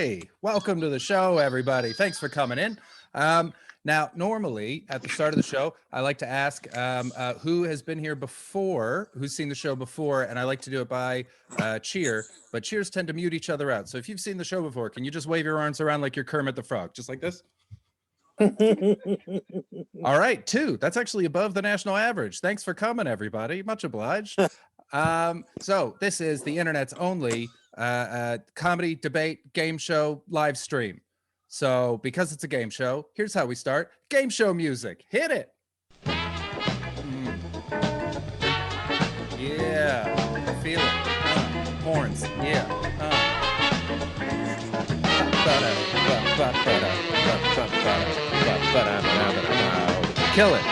Hey, welcome to the show, everybody. Thanks for coming in. Now, normally at the start of the show, I like to ask who has been here before, who's seen the show before, and I like to do it by cheer, but cheers tend to mute each other out. So if you've seen the show before, can you just wave your arms around like you're Kermit the Frog, just like this? All right, 2. That's actually above the national average. Thanks for coming, everybody. Much obliged. So this is the internet's only comedy, debate, game show, live stream. So because it's a game show, here's how we start. Game show music. Hit it. Yeah, I feel it. Horns. Yeah. Kill it.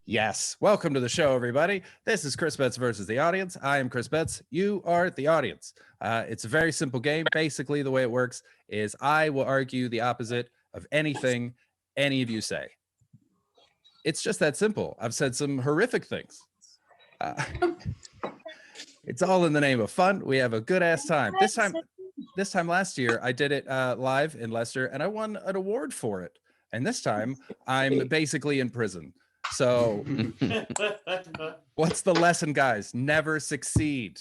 Yes. Welcome to the show, everybody. This is Chris Betts versus the audience. I am Chris Betts. You are the audience. It's a very simple game. Basically, the way it works is I will argue the opposite of anything any of you say. It's just that simple. I've said some horrific things. It's all in the name of fun. We have a good ass time. This time last year, I did it live in Leicester, and I won an award for it. And this time, I'm basically in prison. So what's the lesson, guys? Never succeed.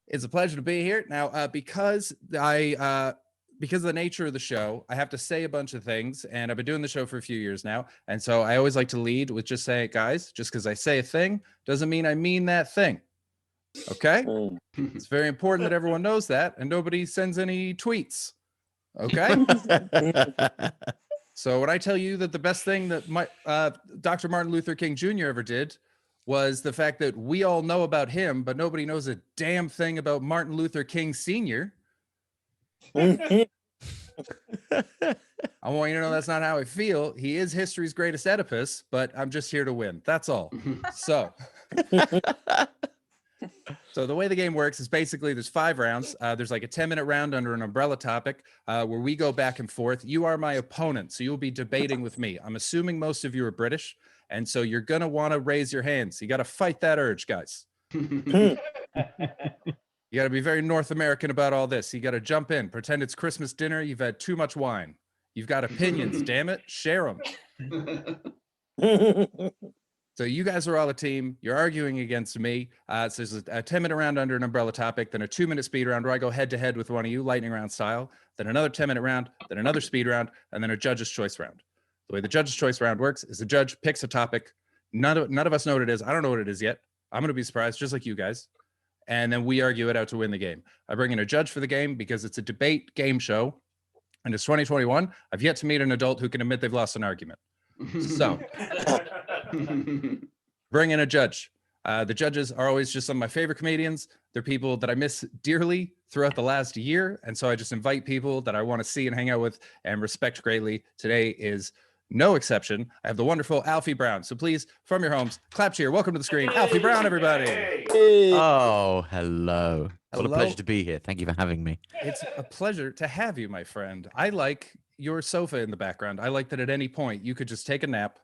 It's a pleasure to be here. Now, because of the nature of the show, I have to say a bunch of things, and I've been doing the show for a few years now. And so I always like to lead with just saying, guys, just because I say a thing doesn't mean I mean that thing. Okay? It's very important that everyone knows that, and nobody sends any tweets. Okay? So when I tell you that the best thing that Dr. Martin Luther King Jr. ever did was the fact that we all know about him, but nobody knows a damn thing about Martin Luther King Sr. I want you to know that's not how I feel. He is history's greatest Oedipus, but I'm just here to win. That's all. So the way the game works is basically there's 5 rounds. There's like a 10-minute round under an umbrella topic where we go back and forth. You are my opponent, so you'll be debating with me. I'm assuming most of you are British, and so you're going to want to raise your hands. You got to fight that urge, guys. You got to be very North American about all this. You got to jump in, pretend it's Christmas dinner. You've had too much wine. You've got opinions, damn it. Share them. So you guys are all a team. You're arguing against me. So there's a 10-minute round under an umbrella topic, then a 2-minute speed round where I go head-to-head with one of you, lightning round style, then another 10-minute round, then another speed round, and then a judge's choice round. The way the judge's choice round works is the judge picks a topic. None of us know what it is. I don't know what it is yet. I'm going to be surprised, just like you guys. And then we argue it out to win the game. I bring in a judge for the game because it's a debate game show. And it's 2021. I've yet to meet an adult who can admit they've lost an argument. So bring in a judge. The judges are always just some of my favorite comedians. They're people that I miss dearly throughout the last year. And so I just invite people that I want to see and hang out with and respect greatly. Today is no exception. I have the wonderful Alfie Brown. So please, from your homes, clap cheer. Welcome to the screen. Alfie Brown, everybody. Hey. Oh, hello. What a Hello. pleasure to be here. Thank you for having me. It's a pleasure to have you, my friend. I like your sofa in the background. I like that at any point you could just take a nap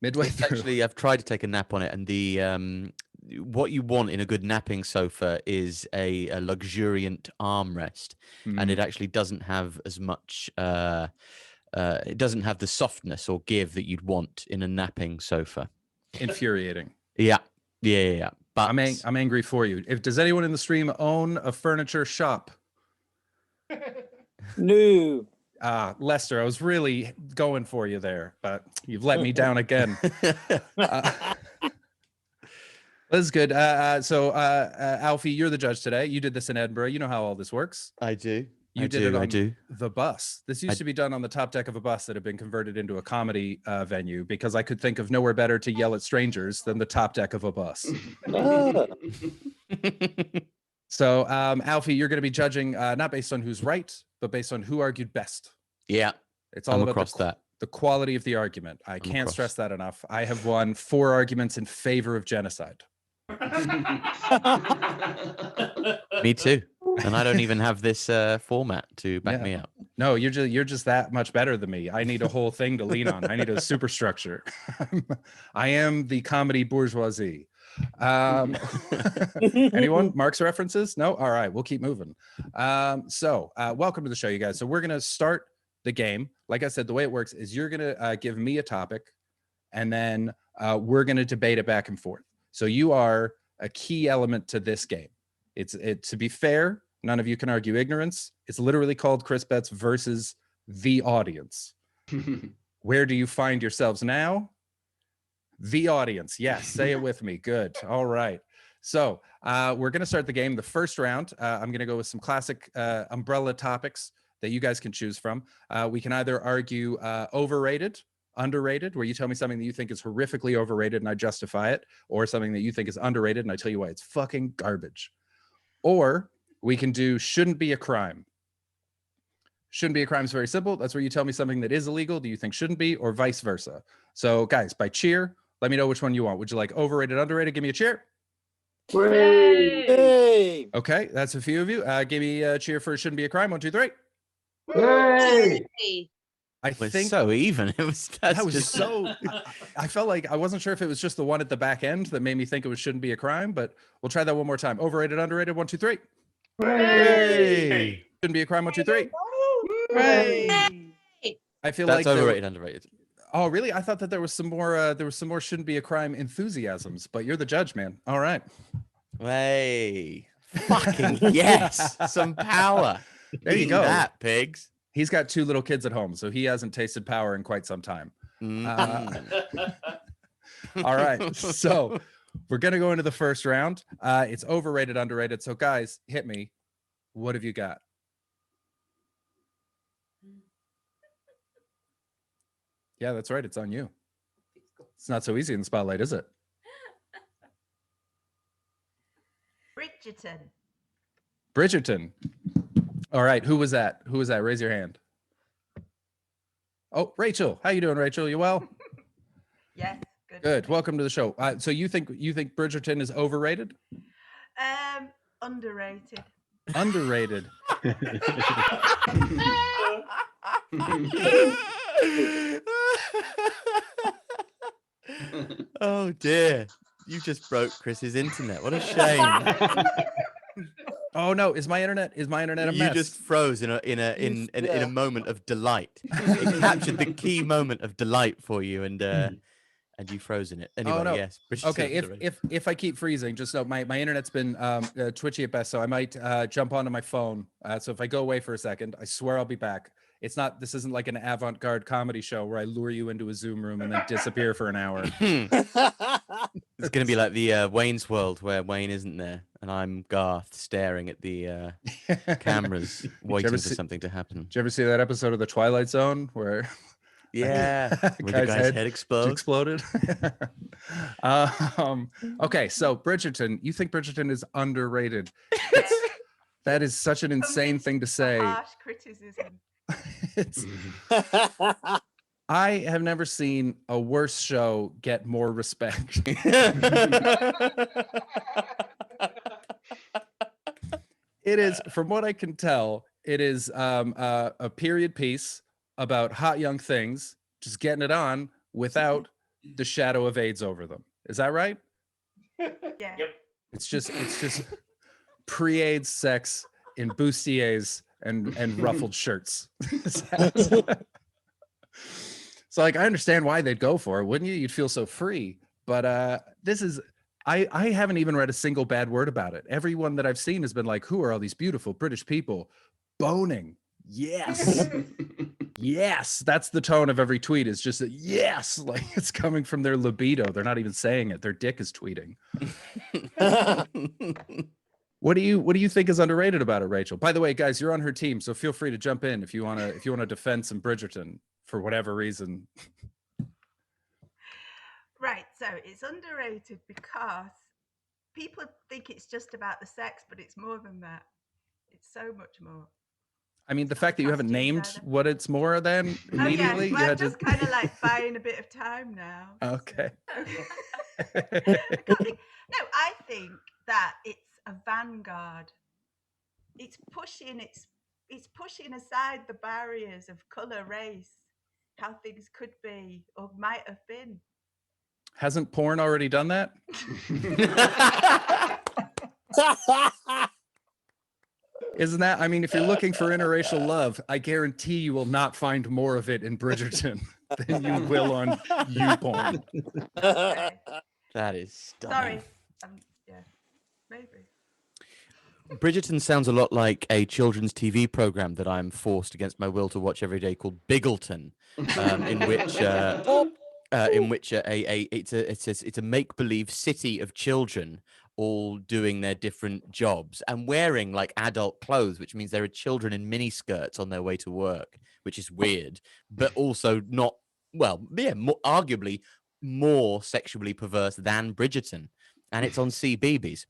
midway through. Actually, I've tried to take a nap on it, and the what you want in a good napping sofa is a luxuriant armrest, and it actually doesn't have as much. It doesn't have the softness or give that you'd want in a napping sofa. Infuriating. Yeah. But I'm angry for you. Does anyone in the stream own a furniture shop? No. Leicester, I was really going for you there, but you've let me down again. This is good. So Alfie, you're the judge today. You did this in Edinburgh. You know how all this works. I do. You did it on the bus. This used to be done on the top deck of a bus that had been converted into a comedy venue because I could think of nowhere better to yell at strangers than the top deck of a bus. So, Alfie, you're going to be judging not based on who's right, but based on who argued best. Yeah. It's all about the quality of the argument. I can't stress that enough. I have won 4 arguments in favor of genocide. Me too. And I don't even have this format to back me up. No, you're just that much better than me. I need a whole thing to lean on. I need a superstructure. I am the comedy bourgeoisie. Anyone? Mark's references? No? All right, we'll keep moving. Welcome to the show, you guys. So we're going to start the game. Like I said, the way it works is you're going to give me a topic, and then we're going to debate it back and forth. So you are a key element to this game. To be fair, none of you can argue ignorance. It's literally called Chris Bets versus the audience. Where do you find yourselves now? The audience. Yes, say it with me. Good. All right. So we're going to start the game. The first round, I'm going to go with some classic umbrella topics that you guys can choose from. We can either argue overrated, underrated, where you tell me something that you think is horrifically overrated and I justify it, or something that you think is underrated and I tell you why it's fucking garbage. Or we can do shouldn't be a crime. Shouldn't be a crime is very simple. That's where you tell me something that is illegal, do you think shouldn't be, or vice versa. So guys, by cheer, let me know which one you want. Would you like overrated, underrated? Give me a cheer. Hey! Okay, that's a few of you. Give me a cheer for shouldn't be a crime. 1, 2, 3. Hey! I It was think so even. It was that was just so. I felt like I wasn't sure if it was just the one at the back end that made me think it shouldn't be a crime, but we'll try that one more time. Overrated, underrated. 1, 2, 3. Hey! Shouldn't be a crime. 1, 2, 3. Hey! I feel That's like overrated, underrated. Oh, really? I thought that there was some more. There was some more shouldn't be a crime enthusiasms, but you're the judge, man. All right. Hey, fucking yes, some power. There you Eat go. that, pigs. He's got 2 little kids at home, so he hasn't tasted power in quite some time. All right. So we're gonna go into the first round. It's overrated, underrated. So guys, hit me. What have you got? Yeah, that's right. It's on you. It's not so easy in the spotlight, is it? Bridgerton. Bridgerton. All right. Who was that? Who was that? Raise your hand. Oh, Rachel. How you doing, Rachel? You well? Yes, good. Good. Welcome to the show. So you think Bridgerton is overrated? Underrated. Underrated. Oh dear. You just broke Chris's internet. What a shame. Oh no, is my internet a mess? You just froze in a moment of delight. It captured the key moment of delight for you, and you froze in it. Anyway, no. yes. Okay, if I keep freezing, just know my internet's been twitchy at best, so I might jump onto my phone. So if I go away for a second, I swear I'll be back. This isn't like an avant-garde comedy show where I lure you into a Zoom room and then disappear for an hour. It's going to be like the Wayne's World where Wayne isn't there and I'm Garth staring at the cameras waiting for something to happen. Did you ever see that episode of The Twilight Zone where where the guy's head exploded? Okay, so Bridgerton, you think Bridgerton is underrated? That is such an insane thing to say. Harsh criticism. I have never seen a worse show get more respect. It is, from what I can tell, it is a period piece about hot young things just getting it on without the shadow of AIDS over them. Is that right? Yeah. Yep. It's just pre-AIDS sex in bustiers and ruffled shirts. So like, I understand why they'd go for it, wouldn't you? You'd feel so free. But this is, I haven't even read a single bad word about it. Everyone that I've seen has been like, who are all these beautiful British people boning? Yes. Yes. That's the tone of every tweet, is just a yes. Like, it's coming from their libido. They're not even saying it. Their dick is tweeting. What do you think is underrated about it, Rachel? By the way, guys, you're on her team, so feel free to jump in if you want to defend some Bridgerton for whatever reason. Right, so it's underrated because people think it's just about the sex, but it's more than that. It's so much more. I mean, the fact that you haven't named what it's more than immediately. Oh, yes. Well, I'm just kind of like buying a bit of time now. Okay. I think that it's a vanguard. It's pushing aside the barriers of colour, race, how things could be or might have been. Hasn't porn already done that? Isn't that? I mean, if you're looking for interracial love, I guarantee you will not find more of it in Bridgerton than you will on YouPorn. Okay. That is stunning. Sorry. Yeah, maybe. Bridgerton sounds a lot like a children's TV program that I'm forced against my will to watch every day called Biggleton, in which it's a make believe city of children all doing their different jobs and wearing like adult clothes, which means there are children in mini skirts on their way to work, which is weird, but also not arguably more sexually perverse than Bridgerton. And it's on CBeebies.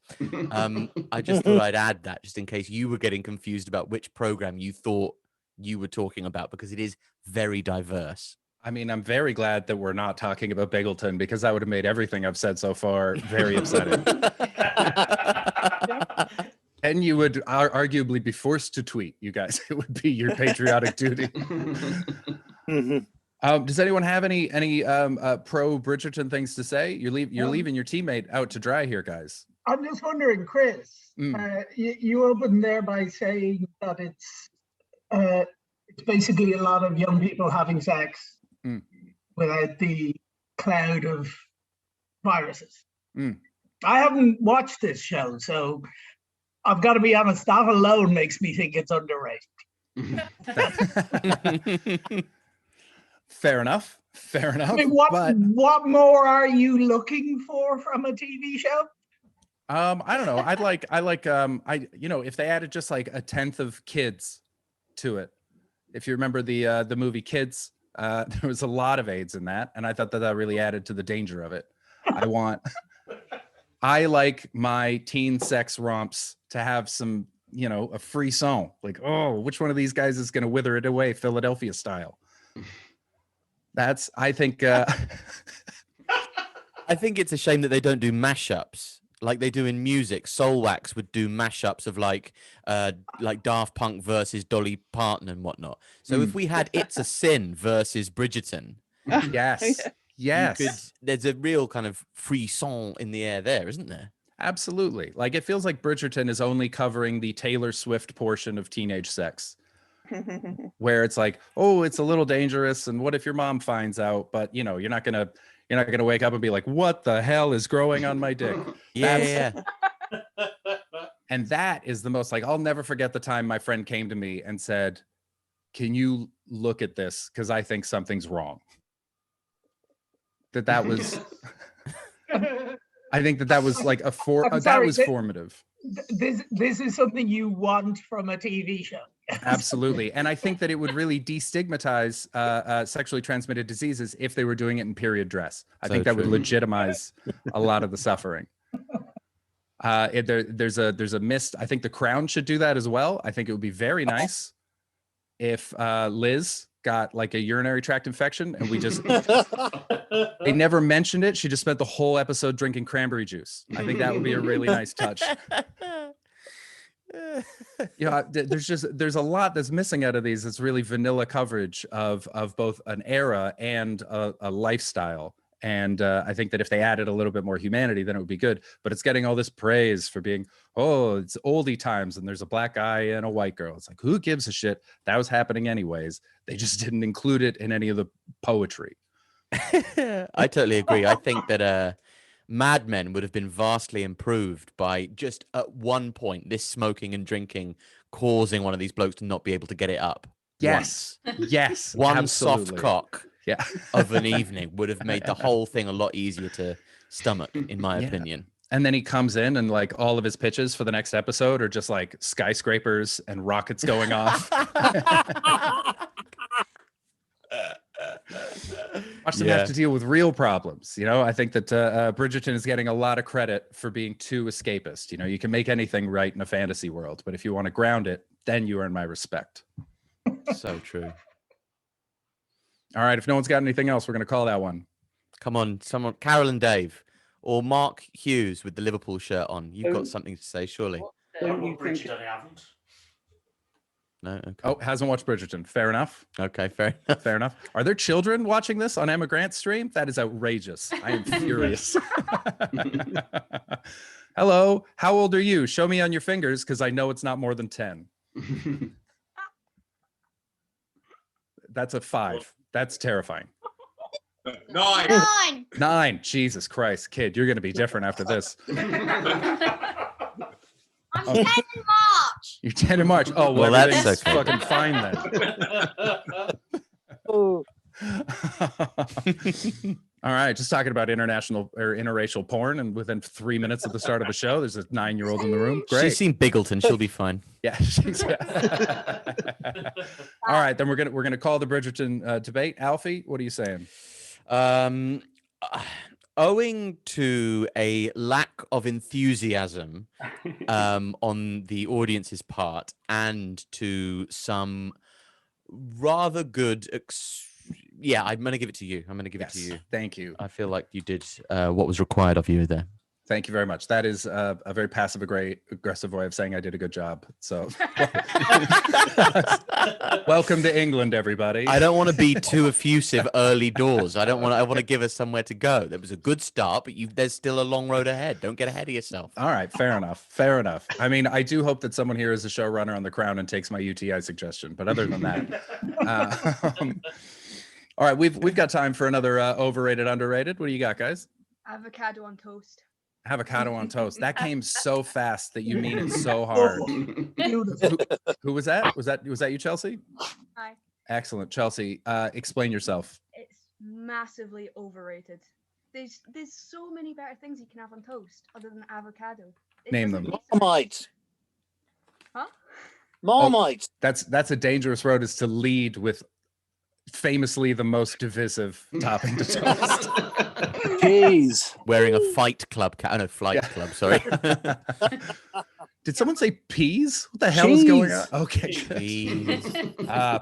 I just thought I'd add that just in case you were getting confused about which program you thought you were talking about, because it is very diverse. I mean, I'm very glad that we're not talking about Biggleton, because that would have made everything I've said so far very upsetting. And you would arguably be forced to tweet, you guys. It would be your patriotic duty. Does anyone have any pro Bridgerton things to say? You're leaving your teammate out to dry here, guys. I'm just wondering, Chris, you opened there by saying that it's basically a lot of young people having sex without the cloud of viruses. I haven't watched this show, so I've got to be honest, that alone makes me think it's underrated. Fair enough. I mean, what more are you looking for from a TV show? I don't know. I like if they added just like a 10th of kids to it. If you remember the movie Kids, there was a lot of AIDS in that, and I thought that really added to the danger of it. I like my teen sex romps to have some, a frisson. Like, oh, which one of these guys is going to wither it away, Philadelphia style? I think it's a shame that they don't do mashups like they do in music. Soulwax would do mashups of like Daft Punk versus Dolly Parton and whatnot. So if we had It's a Sin versus Bridgerton, yes, there's a real kind of frisson in the air there, isn't there? Absolutely. Like, it feels like Bridgerton is only covering the Taylor Swift portion of teenage sex. Where it's like, oh, it's a little dangerous, and what if your mom finds out? But you're not gonna wake up and be like, what the hell is growing on my dick? Yeah. And that is the most, like, I'll never forget the time my friend came to me and said, can you look at this, because I think something's wrong. That was I think that was like that was formative. This is something you want from a TV show. Absolutely. And I think that it would really destigmatize sexually transmitted diseases if they were doing it in period dress. I think that would legitimize a lot of the suffering. There's a mist. I think The Crown should do that as well. I think it would be very nice if Liz got like a urinary tract infection and they never mentioned it. She just spent the whole episode drinking cranberry juice. I think that would be a really nice touch. There's a lot that's missing out of these. It's really vanilla coverage of both an era and a lifestyle. And I think that if they added a little bit more humanity, then it would be good. But it's getting all this praise for being, it's oldie times and there's a black guy and a white girl. It's like, who gives a shit? That was happening anyways. They just didn't include it in any of the poetry. I totally agree. I think that Mad Men would have been vastly improved by just at one point this smoking and drinking causing one of these blokes to not be able to get it up. Yes. Yes. One absolutely. soft cock of an evening would have made the whole thing a lot easier to stomach, in my opinion. And then he comes in and like all of his pitches for the next episode are just like skyscrapers and rockets going off. Watch them have to deal with real problems. I think that Bridgerton is getting a lot of credit for being too escapist. You can make anything right in a fantasy world, but if you want to ground it, then you earn my respect. So true. All right. If no one's got anything else, we're going to call that one. Come on, someone, Carol and Dave, or Mark Hughes with the Liverpool shirt on. You've got something to say, surely. Don't you think... I haven't. No. Okay. Oh, hasn't watched Bridgerton. Fair enough. Okay. Fair enough. Fair enough. Are there children watching this on Emma Grant's stream? That is outrageous. I am furious. Hello. How old are you? Show me on your fingers because I know it's not more than 10. That's a 5. That's terrifying. 9. 9. Jesus Christ, kid, you're going to be different after this. I'm 10 in March. You're 10 in March. Oh, well, Well, that's everything's okay. fucking fine then. All right, just talking about international or interracial porn, and within 3 minutes of the start of the show, there's a 9-year-old in the room. Great. She's seen Bigleton. She'll be fine. Yeah. All right, then we're gonna call the Bridgerton debate. Alfie, what are you saying? Owing to a lack of enthusiasm on the audience's part, and to some rather good I'm going to give it to you. I'm going to give it to you. Thank you. I feel like you did what was required of you there. Thank you very much. That is a very passive aggressive way of saying I did a good job. So welcome to England, everybody. I don't want to be too effusive early doors. I want to give us somewhere to go. There was a good start, but there's still a long road ahead. Don't get ahead of yourself. All right, fair enough. Fair enough. I mean, I do hope that someone here is a showrunner on The Crown and takes my UTI suggestion. But other than that, all right, we've got time for another overrated, underrated. What do you got, guys? Avocado on toast. Avocado on toast. That came so fast that you mean it so hard. Who was that? Was that you, Chelsea? Hi. Excellent, Chelsea. Explain yourself. It's massively overrated. There's so many better things you can have on toast other than avocado. Name them. Marmite. Huh? Marmite. That's a dangerous road, is to lead with famously the most divisive topping to toast. Cheese. Wearing a Fight Club cap. Oh, no, Flight Club. Sorry. Did someone say peas? What the hell is going on? Cheese. Okay. Cheese.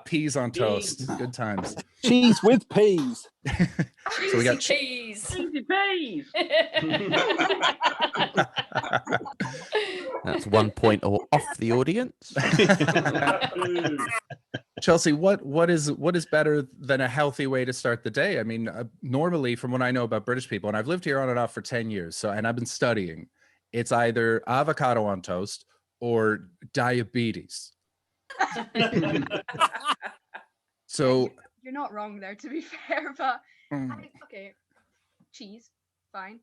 Peas on toast. Good times. Cheese with peas. So we got cheese. Peas. That's 1 point off the audience. Chelsea, what is better than a healthy way to start the day? I mean, normally, from what I know about British people, and I've lived here on and off for 10 years, and I've been studying, it's either avocado on toast or diabetes. So you're not wrong there, to be fair, but okay, cheese, fine.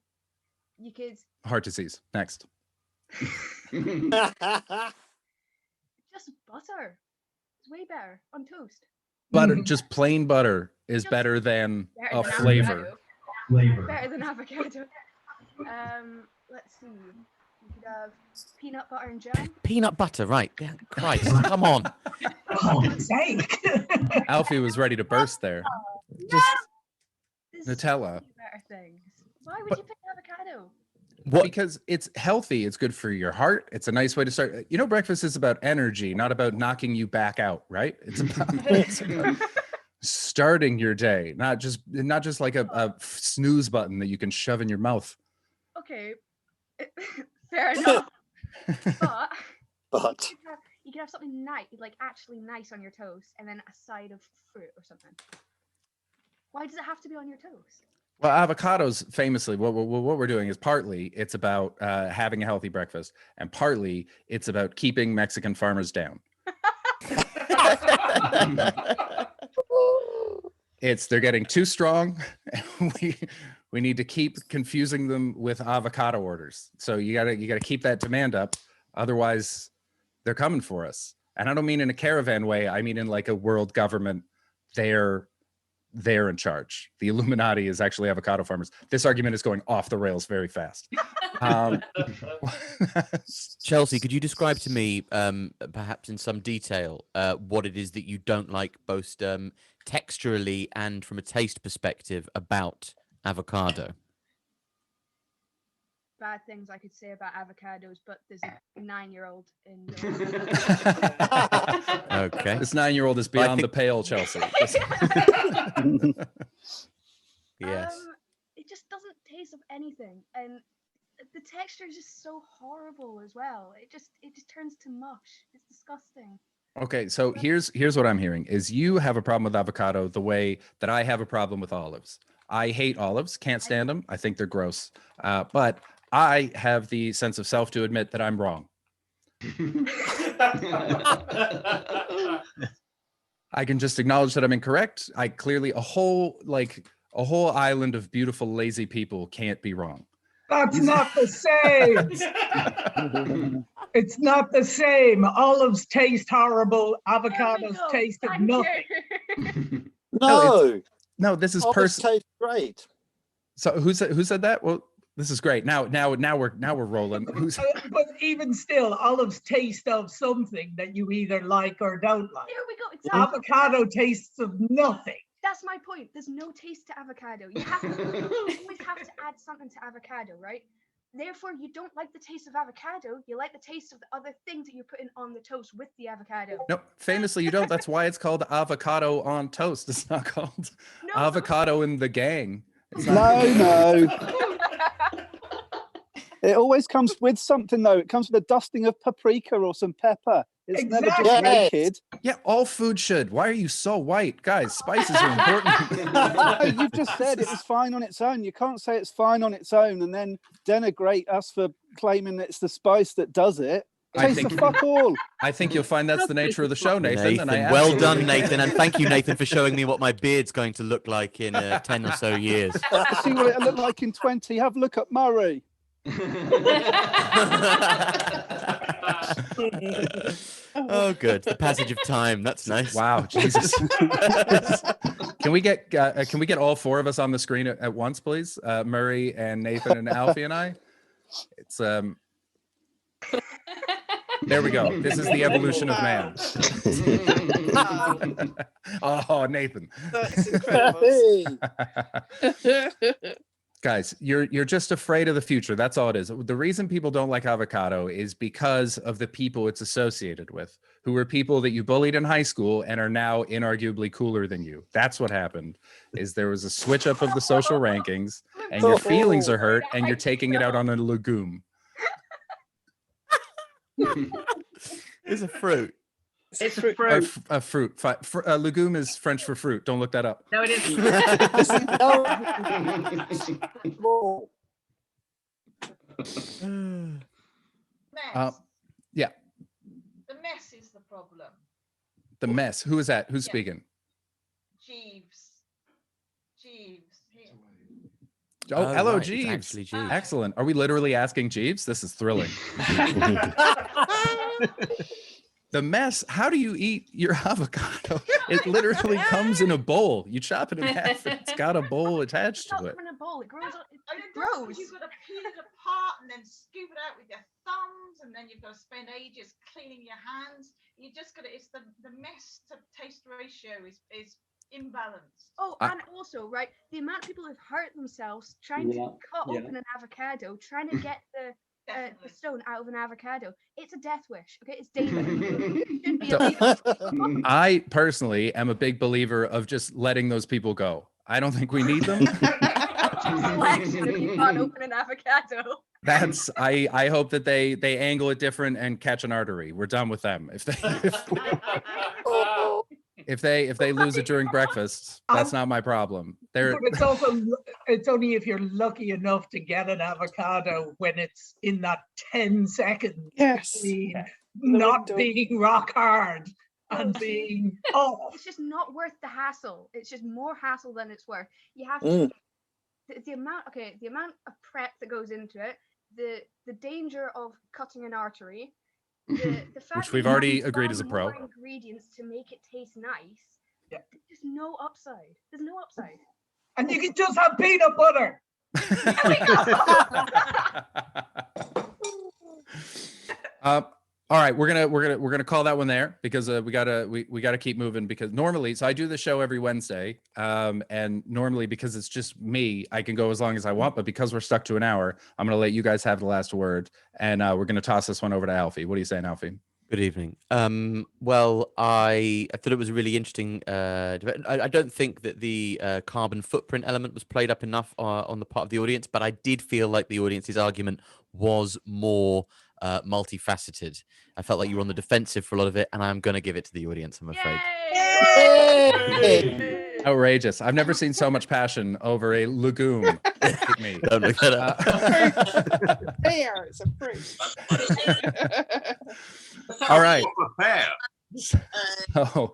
You could heart disease. Next. just butter. It's way better on toast. Butter, just plain butter is better than a flavor. Better than avocado. Let's see. You could have peanut butter and jam. Peanut butter, right? Yeah, Christ, come on. Alfie was ready to burst there. There's Nutella. so many better things. Why would you pick avocado? What? Because it's healthy. It's good for your heart. It's a nice way to start. You know, breakfast is about energy, not about knocking you back out, right? It's about starting your day, not just like a snooze button that you can shove in your mouth. Okay, fair enough. But you could have something nice, like actually nice on your toast, and then a side of fruit or something. Why does it have to be on your toast? Well, avocados, famously, what we're doing is partly it's about having a healthy breakfast, and partly it's about keeping Mexican farmers down. They're getting too strong. We need to keep confusing them with avocado orders. So you gotta keep that demand up, otherwise they're coming for us. And I don't mean in a caravan way. I mean in like a world government. They're in charge. The Illuminati is actually avocado farmers. This argument is going off the rails very fast. Chelsea, could you describe to me, perhaps in some detail, what it is that you don't like, both texturally and from a taste perspective, about avocado? Bad things I could say about avocados, but there's a 9-year-old in Okay. This 9-year-old is beyond the pale, Chelsea. Yes. It just doesn't taste of anything, and the texture is just so horrible as well. It just turns to mush. It's disgusting. Okay, so here's what I'm hearing is you have a problem with avocado the way that I have a problem with olives. I hate olives, can't stand them. I think they're gross. But I have the sense of self to admit that I'm wrong. I can just acknowledge that I'm incorrect. I clearly a whole island of beautiful lazy people can't be wrong. That's not the same. It's not the same. Olives taste horrible. Avocados taste of nothing. No, this is Olives taste great. So who said that? Well, this is great. Now we're rolling. But even still, olives taste of something that you either like or don't like. There we go. Exactly. Avocado tastes of nothing. That's my point. There's no taste to avocado. You always have to add something to avocado, right? Therefore, you don't like the taste of avocado. You like the taste of the other things that you're putting on the toast with the avocado. No, famously you don't. That's why it's called avocado on toast. It's not called avocado in the gang. No. It always comes with something, though. It comes with a dusting of paprika or some pepper. It's never just naked. Yeah, all food should. Why are you so white? Guys, spices are important. You've just said it was fine on its own. You can't say it's fine on its own and then denigrate us for claiming that it's the spice that does it. Tastes of fuck all. I think you'll find that's the nature of the show, Nathan. Well done, Nathan. And thank you, Nathan, for showing me what my beard's going to look like in 10 or so years. See what it'll look like in 20. Have a look at Murray. Oh, good. The passage of time. That's nice. Wow, Jesus. Can we get all four of us on the screen at once, please? Murray and Nathan and Alfie and I. It's There we go. This is the evolution of man. Oh, Nathan. That's incredible. Guys, you're just afraid of the future. That's all it is. The reason people don't like avocado is because of the people it's associated with, who are people that you bullied in high school and are now inarguably cooler than you. That's what happened. Is there was a switch up of the social rankings, and your feelings are hurt, and you're taking it out on a legume. It's a fruit. It's a fruit. A fruit. A legume is French for fruit. Don't look that up. No, it isn't. Mess. Yeah. The mess is the problem. The mess. Who is that? Who's speaking? Jeeves. Here. Oh, hello, right. Jeeves. It's actually Jeeves. Excellent. Are we literally asking Jeeves? This is thrilling. The mess. How do you eat your avocado? It literally comes in a bowl. You chop it in half. It's got a bowl attached to it. In a bowl. It grows. It grows. You've got to peel it apart and then scoop it out with your thumbs, and then you've got to spend ages cleaning your hands. You just got to. It's the mess to taste ratio is imbalanced. Oh, and also, right, the amount of people who've hurt themselves trying to cut open an avocado, trying to get the stone out of an avocado. It's a death wish. Okay, it's dangerous. I personally am a big believer of just letting those people go. I don't think we need them. You can't open an avocado. That's I hope that they angle it different and catch an artery. We're done with them. If they lose it during breakfast, that's not my problem. But it's only if you're lucky enough to get an avocado when it's in that 10 seconds between not being rock hard and being off. It's just not worth the hassle. It's just more hassle than it's worth. You have to the amount of prep that goes into it, the danger of cutting an artery. The fact which we've that already you agreed find is a pro. more ingredients to make it taste nice. There's just no upside. There's no upside. And you can just have peanut butter. All right, we're gonna call that one there because we gotta keep moving, because normally, so I do the show every Wednesday, and normally because it's just me, I can go as long as I want, but because we're stuck to an hour, I'm gonna let you guys have the last word, and we're gonna toss this one over to Alfie. What are you saying, Alfie? Good evening. Well, I thought it was a really interesting debate. I don't think that the carbon footprint element was played up enough on the part of the audience, but I did feel like the audience's argument was more multifaceted. I felt like you were on the defensive for a lot of it, and I'm going to give it to the audience, I'm afraid. Outrageous. I've never seen so much passion over a legume. Hit me. Don't look that up. Pear, it's a fruit. All right. So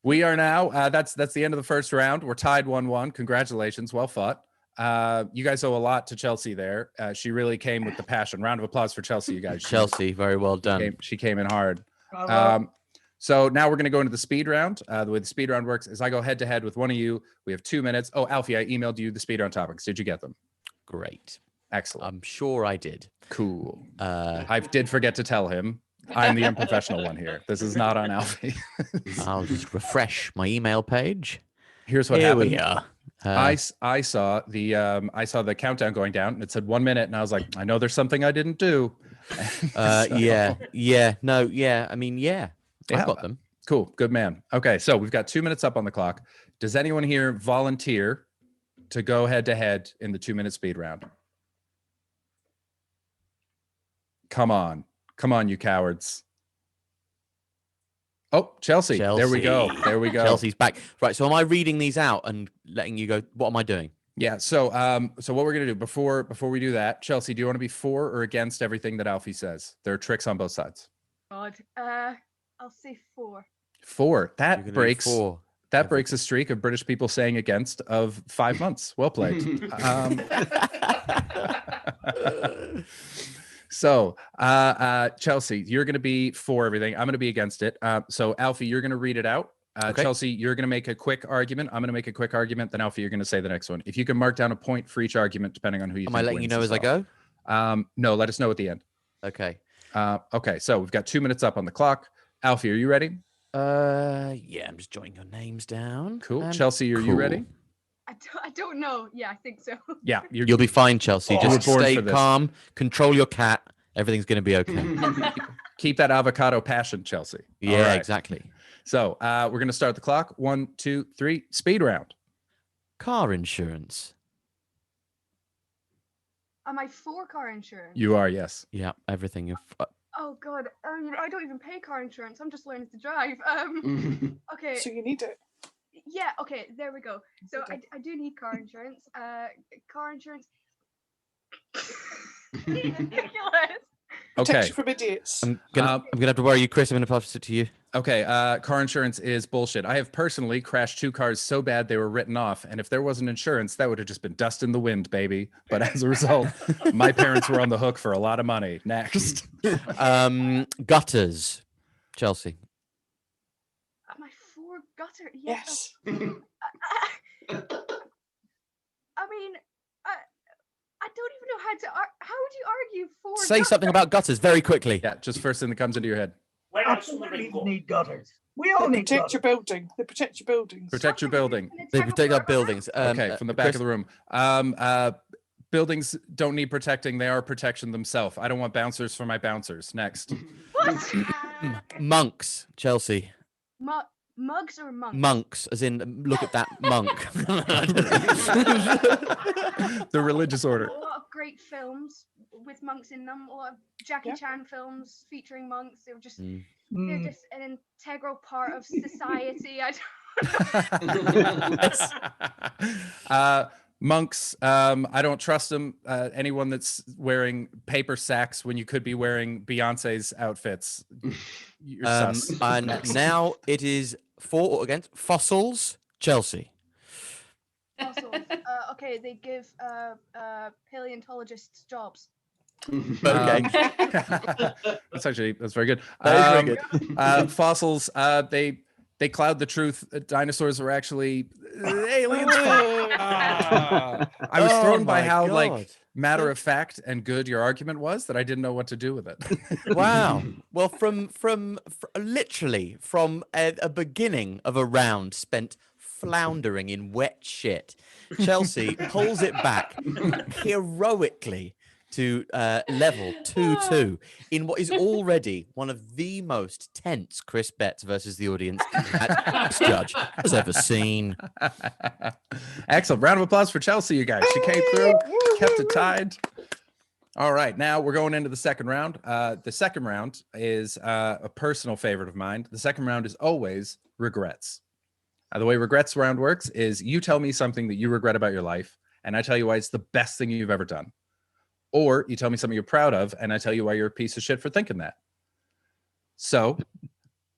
we are now, that's the end of the first round. We're tied 1-1. Congratulations. Well fought. You guys owe a lot to Chelsea there. She really came with the passion. Round of applause for Chelsea, you guys. Chelsea, very well done. She came in hard. So now we're going to go into the speed round. The way the speed round works is I go head to head with one of you. We have 2 minutes. Oh, Alfie, I emailed you the speed round topics. Did you get them? Great. Excellent. I'm sure I did. Cool. I did forget to tell him. I'm the unprofessional one here. This is not on Alfie. I'll just refresh my email page. Here's what Here happened. we are. I saw the countdown going down, and it said 1 minute, and I was like, I know there's something I didn't do. Yeah. I mean, yeah. I've got them. Cool. Good man. Okay, so we've got 2 minutes up on the clock. Does anyone here volunteer to go head to head in the 2 minute speed round? Come on, you cowards. Oh, Chelsea. There we go. Chelsea's back. Right. So am I reading these out and letting you go? What am I doing? Yeah. So what we're gonna do before we do that, Chelsea, do you want to be for or against everything that Alfie says? There are tricks on both sides. God. I'll say 4. 4. That breaks. 4. That breaks a streak of British people saying against of 5 months. Well played. So, Chelsea, you're going to be for everything. I'm going to be against it. So, Alfie, you're going to read it out. Okay. Chelsea, you're going to make a quick argument. I'm going to make a quick argument. Then, Alfie, you're going to say the next one. If you can mark down a point for each argument, depending on who you Am I letting you know as I go? No, let us know at the end. Okay. Okay, so we've got 2 minutes up on the clock. Alfie, are you ready? Yeah, I'm just jotting your names down. Cool. Chelsea, are you ready? I don't know. Yeah, I think so. Yeah. You'll be fine, Chelsea. Just born stay for this. calm. Control your cat. Everything's going to be okay. Keep that avocado passion, Chelsea. Yeah, All right. exactly. So we're going to start the clock. 1, 2, 3. Speed round. Car insurance. Am I for car insurance? You are, yes. Yeah, everything. Oh God, I don't even pay car insurance. I'm just learning to drive. Okay. So you need it. Yeah. Okay. There we go. So I do need car insurance. Car insurance. Ridiculous. Okay. Protect you from idiots. I'm gonna have to worry you, Chris. I'm gonna pass it to you. Okay. Car insurance is bullshit. I have personally crashed 2 cars so bad they were written off, and if there wasn't insurance, that would have just been dust in the wind, baby. But as a result, my parents were on the hook for a lot of money. Next. Gutters. Chelsea. Am I for gutter? Yes. I mean, I don't even know how to. How would you argue for? Say something about gutters very quickly. Yeah, just first thing that comes into your head. Absolutely need gutters. We all need Protect gutters. your building. They protect your buildings. Protect your building. They protect our buildings. Okay, from the back of the room. Buildings don't need protecting. They are protection themselves. I don't want bouncers for my bouncers. Next. What? Monks. Chelsea. Mugs or monks? Monks, as in look at that monk. The religious order. A lot of great films with monks in them. A lot of Jackie Chan films featuring monks. They're just they're just an integral part of society. Monks, I don't trust them. Anyone that's wearing paper sacks when you could be wearing Beyonce's outfits. You're sus. And now it is for or against fossils. Chelsea. Fossils. Okay, they give paleontologists jobs. Okay. That's very good. That is very good. Fossils, they cloud the truth. Dinosaurs were actually aliens. I was thrown by how like matter of fact and good your argument was that I didn't know what to do with it. Wow. Well, from literally from a beginning of a round spent floundering in wet shit, Chelsea pulls it back heroically to level 2-2 in what is already one of the most tense Chris Betts versus the audience at Judge has ever seen. Excellent. Round of applause for Chelsea, you guys. She came through, kept it tied. All right, now we're going into the second round. The second round is a personal favorite of mine. The second round is always regrets. The way regrets round works is you tell me something that you regret about your life, and I tell you why it's the best thing you've ever done. Or you tell me something you're proud of, and I tell you why you're a piece of shit for thinking that. So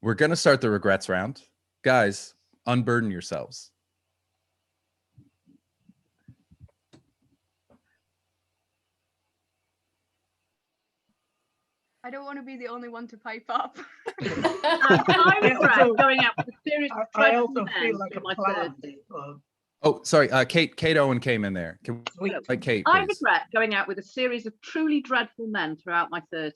we're going to start the regrets round. Guys, unburden yourselves. I don't want to be the only one to pipe up. I regret going out with a series of I dreadful also men feel like a in my plan. 30s. Oh, sorry. Kate Owen came in there. Can we like Kate, I please? regret going out with a series of truly dreadful men throughout my 30s.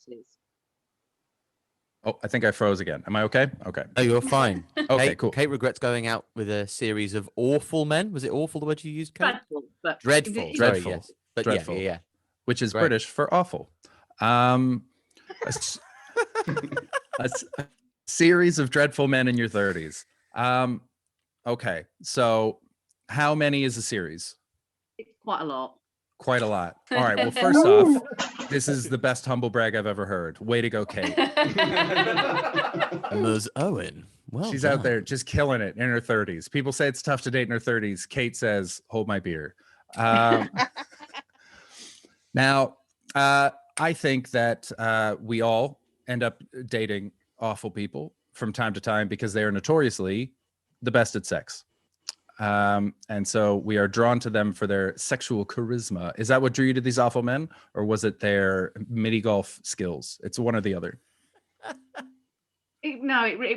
Oh, I think I froze again. Am I okay? Okay. Oh, you're fine. Okay, Kate, cool. Kate regrets going out with a series of awful men. Was it awful, the word you used, Kate? Dreadful, but Dreadful. Sorry, Dreadful. yes. But Dreadful. yeah. Which is Great. British for awful. A series of dreadful men in your 30s. Okay, so how many is a series? it's quite a lot. Quite a lot. All right, well, first off, this is the best humble brag I've ever heard. Way to go, Kate. Ms. Owen. Well, She's out there just killing it in her 30s. People say it's tough to date in her 30s. Kate says, hold my beer. Now, I think that we all end up dating awful people from time to time because they are notoriously the best at sex. And so we are drawn to them for their sexual charisma. Is that what drew you to these awful men, or was it their mini golf skills? It's one or the other. It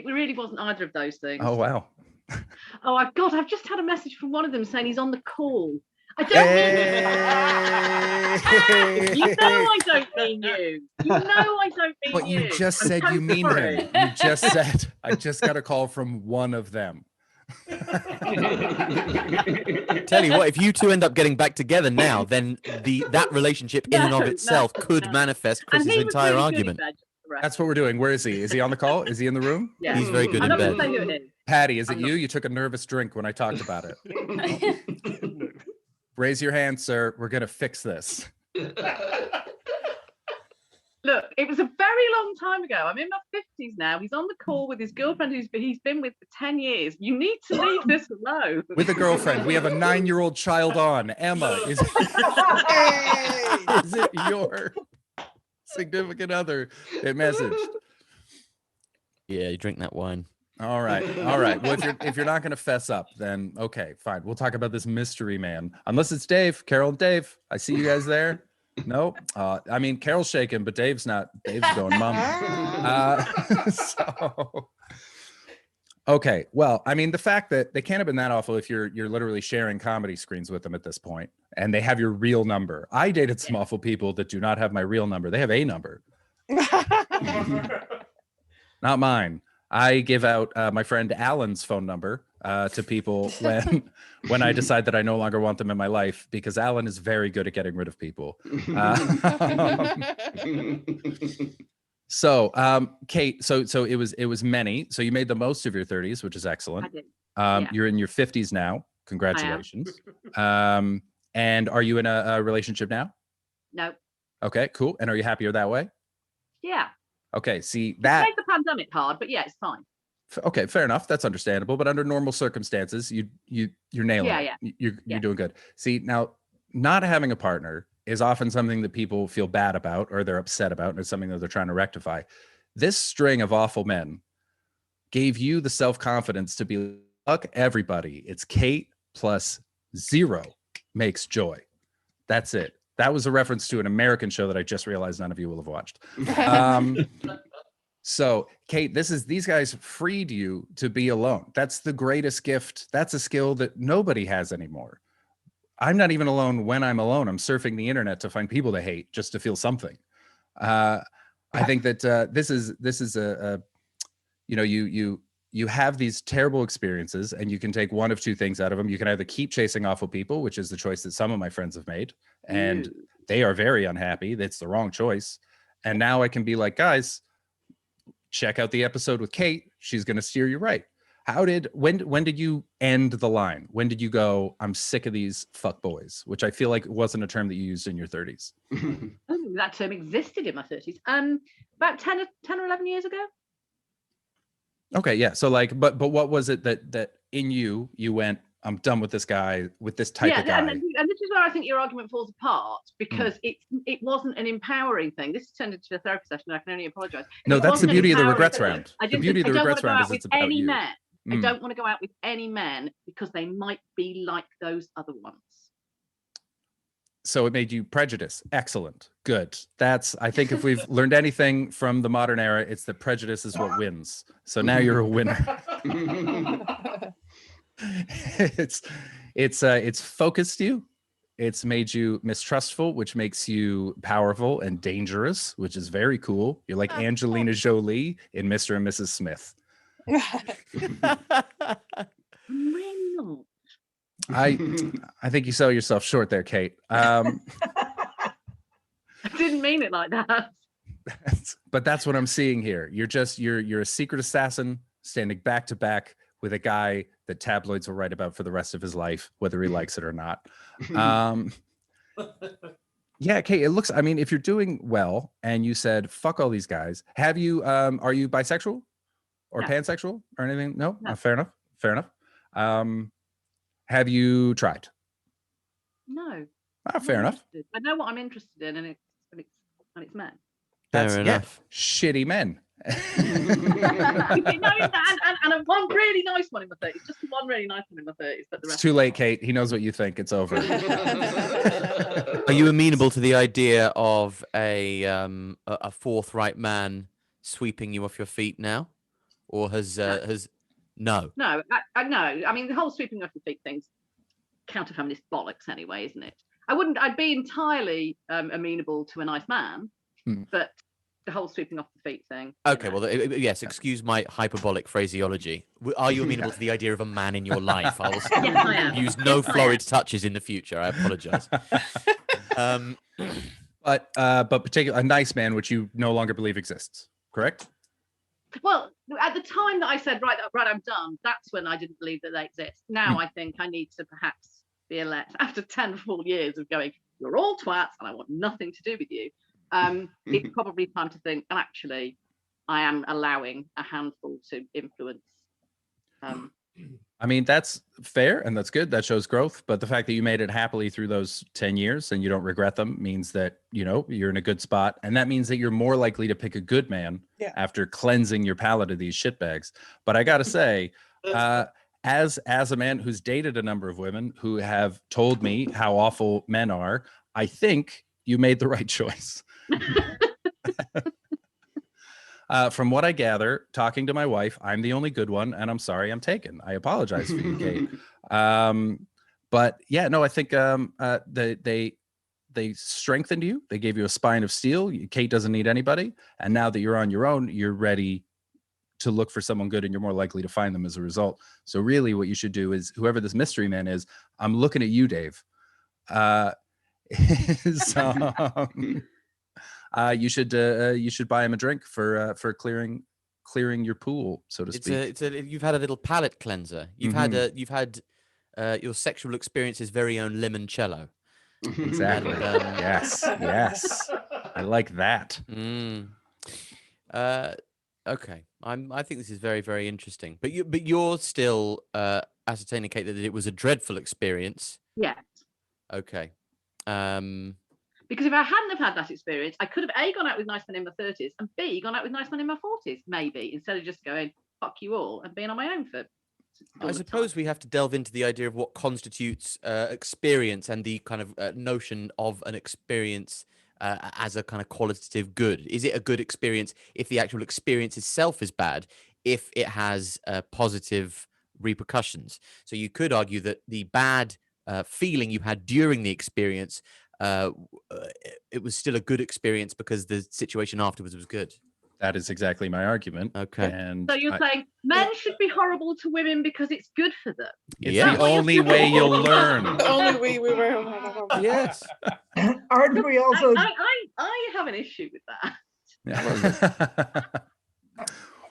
really wasn't either of those things. Oh, wow. Oh, I've just had a message from one of them saying he's on the call. I don't mean you. I don't mean you. I don't mean But you. you just I'm said so you mean sorry. him. You just said, I just got a call from one of them. Tell you what, if you two end up getting back together now, then that relationship in and of itself could manifest And Chris's he was entire really good in argument. bed, just for the record. That's what we're doing. Where is he? Is he on the call? Is he in the room? Yeah. He's very good I'm in not gonna bed. say who it is. Patty, is it I'm you? not. You took a nervous drink when I talked about it. Raise your hand, sir. We're going to fix this. Look, it was a very long time ago. I'm in my 50s now. He's on the call with his girlfriend he's been with for 10 years. You need to leave this alone. With a girlfriend. We have a 9-year-old child on. Emma, is it your significant other that messaged? Yeah, you drink that wine. All right. Well, if you're not going to fess up, then okay, fine. We'll talk about this mystery man. Unless it's Dave, Carol and Dave. I see you guys there. No, I mean, Carol's shaking, but Dave's not. Dave's going mum. Okay. Well, I mean, the fact that they can't have been that awful if you're literally sharing comedy screens with them at this point, and they have your real number. I dated some awful people that do not have my real number. They have a number. Not mine. I give out my friend Alan's phone number to people when I decide that I no longer want them in my life, because Alan is very good at getting rid of people. So, Kate, so it was many. So you made the most of your 30s, which is excellent. I did. You're in your 50s now. Congratulations. And are you in a relationship now? No. Okay, cool. And are you happier that way? Yeah. Okay, see It that. made the pandemic hard, but yeah, it's fine. Okay, fair enough. That's understandable. But under normal circumstances, you're nailing it. You're doing good. See, now not having a partner is often something that people feel bad about or they're upset about, and it's something that they're trying to rectify. This string of awful men gave you the self-confidence to be fuck everybody. It's Kate plus 0 makes joy. That's it. That was a reference to an American show that I just realized none of you will have watched. So, Kate, these guys freed you to be alone. That's the greatest gift. That's a skill that nobody has anymore. I'm not even alone when I'm alone. I'm surfing the internet to find people to hate just to feel something. I think that this is a you have these terrible experiences, and you can take one of two things out of them. You can either keep chasing awful people, which is the choice that some of my friends have made, and they are very unhappy. That's the wrong choice. And now I can be like, guys, check out the episode with Kate. She's going to steer you right. when did you end the line? When did you go, I'm sick of these fuck boys, which I feel like wasn't a term that you used in your 30s? That term existed in my 30s. About 10 or 11 years ago. Okay, yeah. So like, but what was it that in you went, I'm done with this guy, with this type of guy? And this is where I think your argument falls apart, because it wasn't an empowering thing. This turned into a therapy session. I can only apologise. No, that's the beauty of the regrets round. The beauty of the regrets round is it's about you. I don't want to go out with any men because they might be like those other ones. So it made you prejudice. Excellent. Good. I think if we've learned anything from the modern era, it's that prejudice is what wins. So now you're a winner. It's focused you. It's made you mistrustful, which makes you powerful and dangerous, which is very cool. You're like Angelina Jolie in Mr. and Mrs. Smith. Really not. I think you sell yourself short there, Kate. I didn't mean it like that. But that's what I'm seeing here. You're a secret assassin standing back to back with a guy that tabloids will write about for the rest of his life, whether he likes it or not. Yeah, Kate, it looks, I mean, if you're doing well and you said, fuck all these guys, are you bisexual or pansexual or anything? No? Fair enough. Have you tried? No. Fair enough. I know what I'm interested in, and it's men. Fair enough. Shitty men. And one really nice one in my 30s. Just one really nice one in my 30s. But the rest it's too late, Kate. He knows what you think. It's over. Are you amenable to the idea of a forthright man sweeping you off your feet now, or has no? No, I mean, the whole sweeping off your feet thing's counter-feminist bollocks anyway, isn't it? I'd be entirely amenable to a nice man, but the whole sweeping off the feet thing. Okay, well, yes, excuse my hyperbolic phraseology. Are you amenable to the idea of a man in your life? I will Yes, I am. use no florid touches in the future. I apologize. But particularly a nice man, which you no longer believe exists, correct? Well, at the time that I said, right, I'm done, that's when I didn't believe that they exist. Now I think I need to perhaps be elect after 10 full years of going, you're all twats and I want nothing to do with you. It's probably time to think, and actually, I am allowing a handful to influence. I mean, that's fair and that's good. That shows growth. But the fact that you made it happily through those 10 years and you don't regret them means that, you're in a good spot. And that means that you're more likely to pick a good man after cleansing your palate of these shitbags. But I got to say, as a man who's dated a number of women who have told me how awful men are, I think you made the right choice. From what I gather, talking to my wife, I'm the only good one, and I'm sorry I'm taken. I apologize for you, Kate. But yeah, no, I think they strengthened you. They gave you a spine of steel. Kate doesn't need anybody, and now that you're on your own, you're ready to look for someone good, and you're more likely to find them as a result. So really, what you should do is, whoever this mystery man is, I'm looking at you, Dave. You should buy him a drink for clearing your pool, so to speak. You've had a little palate cleanser. You've had your sexual experience's very own limoncello. Exactly. Yes. I like that. Okay. I think this is very, very interesting. But you're still ascertaining, Kate, that it was a dreadful experience. Yes. Okay. Because if I hadn't have had that experience, I could have A, gone out with nice men in my 30s, and B, gone out with nice men in my 40s, maybe, instead of just going, fuck you all, and being on my own for I suppose we have to delve into the idea of what constitutes experience and the kind of notion of an experience as a kind of qualitative good. Is it a good experience if the actual experience itself is bad, if it has positive repercussions? So you could argue that the bad feeling you had during the experience, it was still a good experience because the situation afterwards was good. That is exactly my argument. Okay. And so you're saying men should be horrible to women because it's good for them? It's the only way you'll learn. The only way we will. Yes. Aren't we also? I have an issue with that.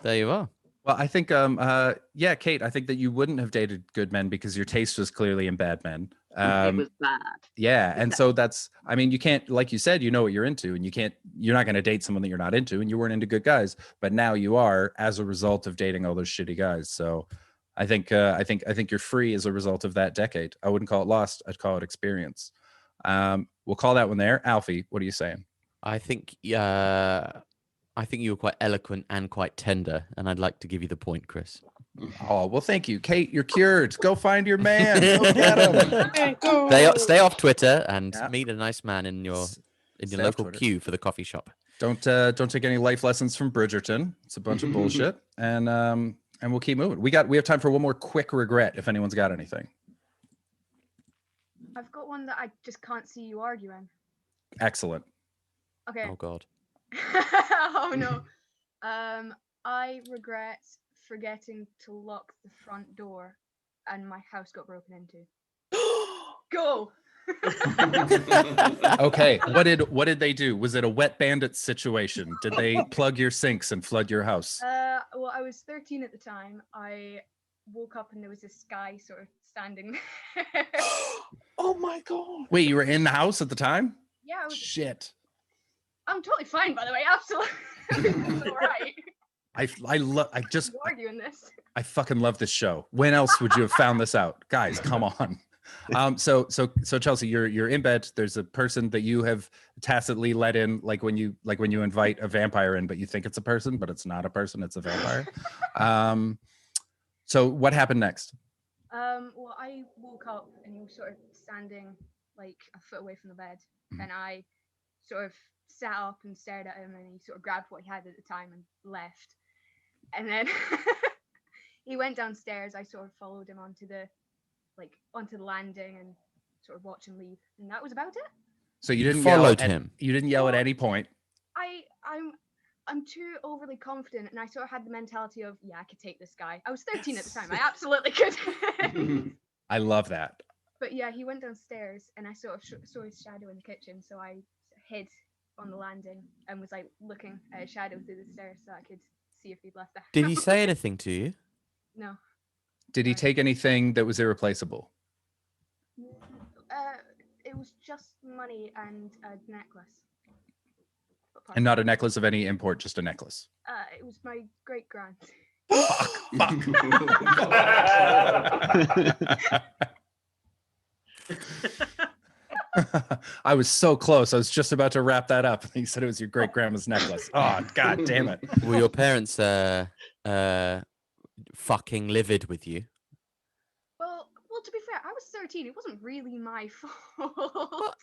There you are. Well, I think, yeah, Kate, I think that you wouldn't have dated good men because your taste was clearly in bad men. It was bad. Yeah. And so that's, I mean, you can't, like you said, you know what you're into, and you're not going to date someone that you're not into, and you weren't into good guys, but now you are as a result of dating all those shitty guys. So I think you're free as a result of that decade. I wouldn't call it lost. I'd call it experience. We'll call that one there. Alfie, what are you saying? I think you were quite eloquent and quite tender, and I'd like to give you the point, Chris. Oh, well, thank you, Kate. You're cured. Go find your man. Go get him. Okay, go. Stay off Twitter and meet a nice man in your Stay local off Twitter. queue for the coffee shop. Don't take any life lessons from Bridgerton. It's a bunch of bullshit. And we'll keep moving. We have time for one more quick regret if anyone's got anything. I've got one that I just can't see you arguing. Excellent. Okay. Oh God. Oh no. I regret forgetting to lock the front door and my house got broken into. Go. Okay. What did they do? Was it a wet bandit situation? Did they plug your sinks and flood your house? Well, I was 13 at the time. I woke up and there was this guy sort of standing there. Oh my God. Wait, you were in the house at the time? Yeah, I was. Shit. I'm totally fine, by the way. Absolutely. It's all right. I just arguing this. I fucking love this show. When else would you have found this out? Guys, come on. So Chelsea, you're in bed. There's a person that you have tacitly let in, like when you invite a vampire in, but you think it's a person, but it's not a person, it's a vampire. So what happened next? Well, I woke up and he was sort of standing like a foot away from the bed, and I sort of sat up and stared at him, and he sort of grabbed what he had at the time and left. And then he went downstairs. I sort of followed him onto the landing and sort of watched him leave, and that was about it. So you didn't followed him. You didn't yell at any point. I'm too overly confident, and I sort of had the mentality of, yeah, I could take this guy. I was 13 at the time. I absolutely could. I love that. But yeah, he went downstairs, and I sort of saw his shadow in the kitchen, so I hid on the landing and was like looking at his shadow through the stairs so I could see if he'd left the house. Did he say anything to you? No. Did he take anything that was irreplaceable? It was just money and a necklace. And not a necklace of any import, just a necklace. It was my great grand. I was so close. I was just about to wrap that up. He said it was your great grandma's necklace. Oh, God damn it. Were your parents fucking livid with you? Well, to be fair, I was 13. It wasn't really my fault.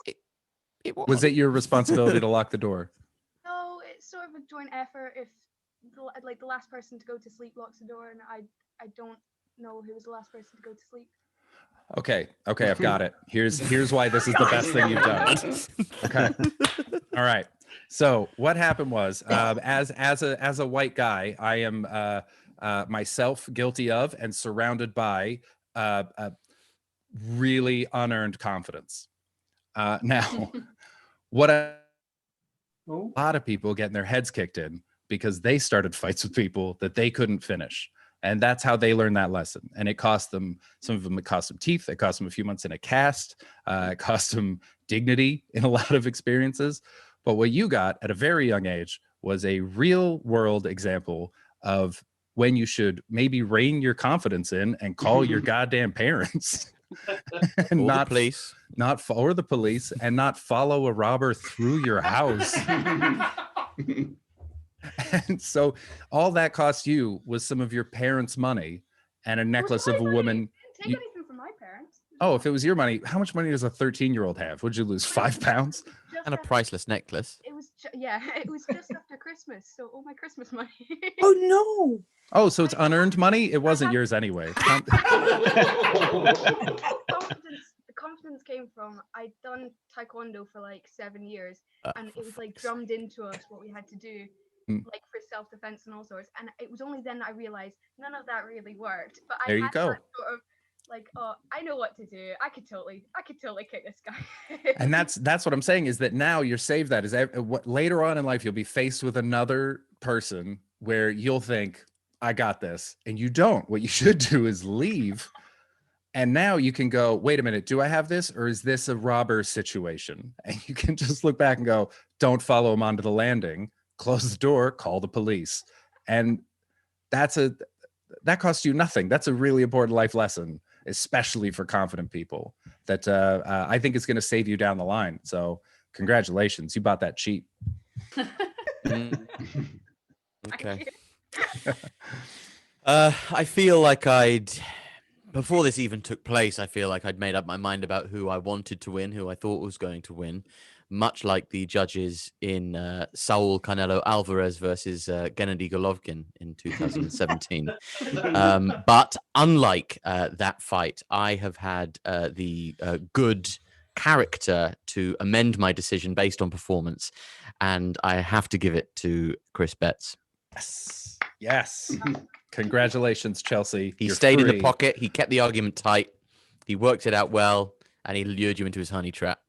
Was it your responsibility to lock the door? No, it's sort of a joint effort. If the last person to go to sleep locks the door, and I don't know who was the last person to go to sleep. Okay, I've got it. Here's why this is the best thing you've done. Okay. All right. So what happened was, as a white guy, I am myself guilty of and surrounded by really unearned confidence. Now, a lot of people getting their heads kicked in because they started fights with people that they couldn't finish. And that's how they learned that lesson. And it cost them, some of them, it cost them teeth. It cost them a few months in a cast. It cost them dignity in a lot of experiences. But what you got at a very young age was a real world example of when you should maybe rein your confidence in and call your goddamn parents. And or not the police. Or the police, and not follow a robber through your house. And so all that cost you was some of your parents' money and a necklace of a woman. Didn't take anything from my parents. Oh, if it was your money, how much money does a 13-year-old have? Would you lose 5 pounds? And a priceless necklace. It was it was just after Christmas, so all my Christmas money. Oh no! Oh, so it's unearned money? It wasn't yours anyway. The confidence came from, I'd done taekwondo for like 7 years, and it was like drummed into us what we had to do, like for self-defense and all sorts. And it was only then that I realized none of that really worked. But There I you had go. that sort of like, oh, I know what to do. I could totally kick this guy. And that's what I'm saying, is that now you're saved. That is what later on in life you'll be faced with another person where you'll think, I got this. And you don't. What you should do is leave. And now you can go, wait a minute, do I have this? Or is this a robber situation? And you can just look back and go, don't follow him onto the landing, close the door, call the police. And that costs you nothing. That's a really important life lesson, especially for confident people, that I think is going to save you down the line. So congratulations, you bought that cheap. Okay. I feel like before this even took place, I feel like I'd made up my mind about who I wanted to win, who I thought was going to win, much like the judges in Saul Canelo Alvarez versus Gennady Golovkin in 2017. But unlike that fight, I have had the good character to amend my decision based on performance, and I have to give it to Chris Betts. Yes. Congratulations, Chelsea. He You're stayed in free. the pocket. He kept the argument tight. He worked it out well, and he lured you into his honey trap.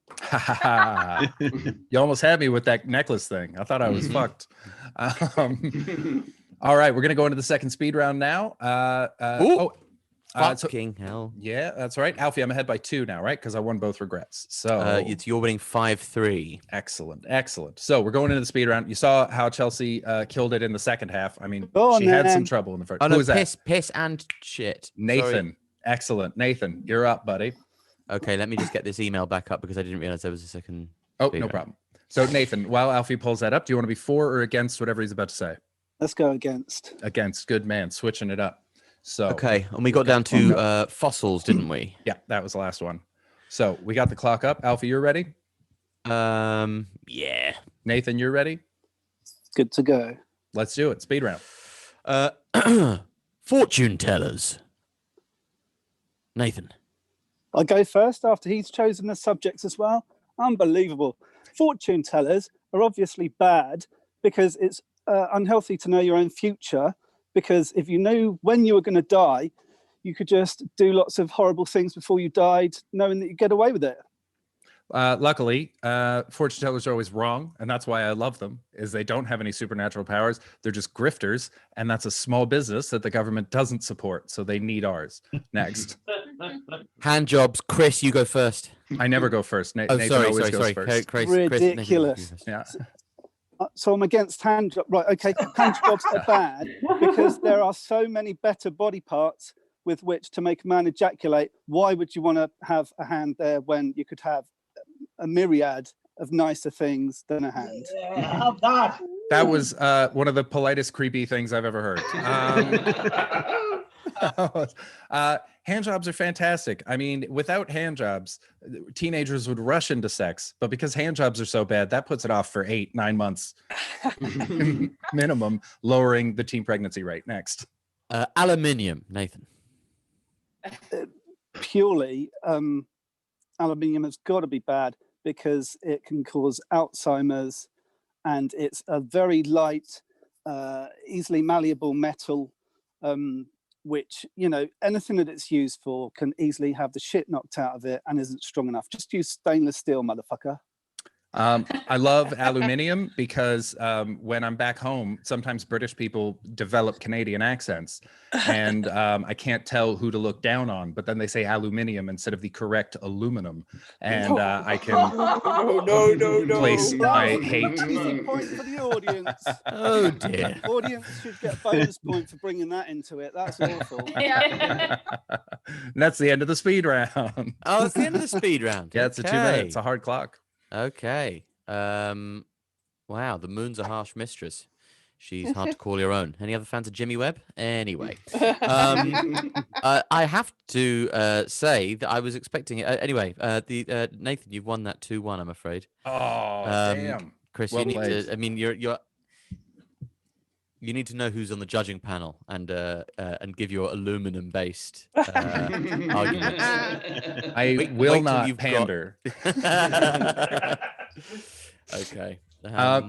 You almost had me with that necklace thing. I thought I was fucked. All right, we're gonna go into the second speed round now. Fucking hell. Yeah, that's right. Alfie, I'm ahead by 2 now, right? Because I won both regrets. So you're winning 5-3. Excellent. So we're going into the speed round. You saw how Chelsea killed it in the second half. I mean, she had some trouble in the first. Oh, Who no, was that? piss and shit. Nathan. Sorry. Excellent. Nathan, you're up, buddy. Okay, let me just get this email back up because I didn't realize there was a second. Oh, no problem. So Nathan, while Alfie pulls that up, do you want to be for or against whatever he's about to say? Let's go against. Against. Good man. Switching it up. So okay, and we got down to fossils, didn't we? Yeah, that was the last one. So we got the clock up. Alfie, you're ready? Yeah. Nathan, you're ready? Good to go. Let's do it. Speed round. Fortune tellers. Nathan. I'll go first after he's chosen the subjects as well. Unbelievable. Fortune tellers are obviously bad because it's unhealthy to know your own future, because if you knew when you were going to die, you could just do lots of horrible things before you died, knowing that you get away with it. Luckily, fortune tellers are always wrong, and that's why I love them, is they don't have any supernatural powers. They're just grifters, and that's a small business that the government doesn't support, so they need ours. Next. Hand jobs. Chris, you go first. I never go first. Nathan sorry. always goes first. Ridiculous. Yeah. So I'm against hand jobs. Right, okay. Hand jobs are bad because there are so many better body parts with which to make a man ejaculate. Why would you want to have a hand there when you could have a myriad of nicer things than a hand? Yeah, have that. That was one of the politest creepy things I've ever heard. Hand jobs are fantastic. I mean, without hand jobs, teenagers would rush into sex, but because hand jobs are so bad, that puts it off for 8-9 months minimum, lowering the teen pregnancy rate. Next. Aluminium, Nathan. Purely, aluminium has got to be bad because it can cause Alzheimer's, and it's a very light, easily malleable metal, which, you know, anything that it's used for can easily have the shit knocked out of it and isn't strong enough. Just use stainless steel, motherfucker. I love aluminium because when I'm back home, sometimes British people develop Canadian accents, and I can't tell who to look down on, but then they say aluminium instead of the correct aluminum, and I can place my hate. Easy point for the audience. Oh dear. Audience should get a bonus point for bringing that into it. That's awful. And that's the end of the speed round. Oh, it's the end of the speed round. Yeah, it's a 2 minutes. It's a hard clock. Okay. Wow, the moon's a harsh mistress. She's hard to call your own. Any other fans of Jimmy Webb? Anyway, I have to say that I was expecting it. Anyway, Nathan, you've won that 2-1. I'm afraid. Oh, damn, Chris, well you need played. to. I mean, you need to know who's on the judging panel and give your aluminum-based arguments. I will till not you've pander. Okay.